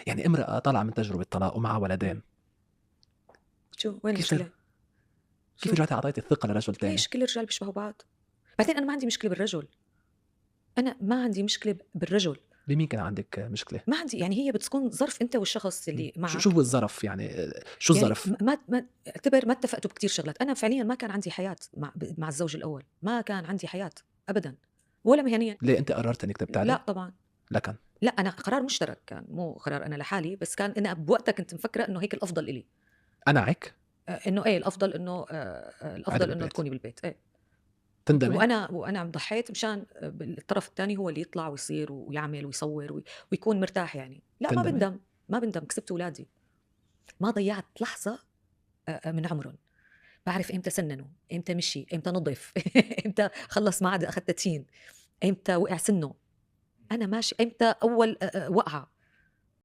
يعني امرأة طالعة من تجربة طلاق ومعها إمم. ولدين، شو وين كيف المشكلة؟ كيف شو؟ رجعتِ أعطيتِ الثقة لرجل تاني؟ ليش كل الرجال بيشبهوا بعض؟ بعدين أنا ما عندي مشكلة بالرجل، أنا ما عندي مشكلة بالرجل، بمين كان عندِك مشكلة؟ ما عندي يعني هي بتكون ظرف أنت والشخص اللي شو معك. هو الظرف يعني شو يعني الظرف؟ ما اعتبر ما اتفقتوا بكتير شغلات، أنا فعليًا ما كان عندي حياة مع الزوج الأول، ما كان عندي حياة أبدًا، ولا مهنيًا. ليه أنتِ قررتِ إنِّك تبتعدي؟ لأ طبعًا. لكن لأ أنا قرار مشترك كان، مو قرار أنا لحالي، بس كان أنا بوقتها كنت مفكرة إنه هيك الأفضل إلي. أنعِك إنه إيه الأفضل إنه قاعدة الأفضل إنه بالبيت، تكوني بالبيت، إيه. تندمي؟ وأنا عم ضحيت مشان الطرف التاني هو اللي يطلع ويصير ويعمل ويصوّر ويكون مرتاح يعني. لأ ما تندمي؟ باندم، ما باندم، كسبت ولادي، ما ضيّعت لحظة من عمرُن. باعرف إمتى سنّنوا، إمتى مشي، إمتى نضف، إمتى خلّص ما عاد أخد تدشين، إمتى وقع سنّه، أنا ماشي إمتى أول وقعة.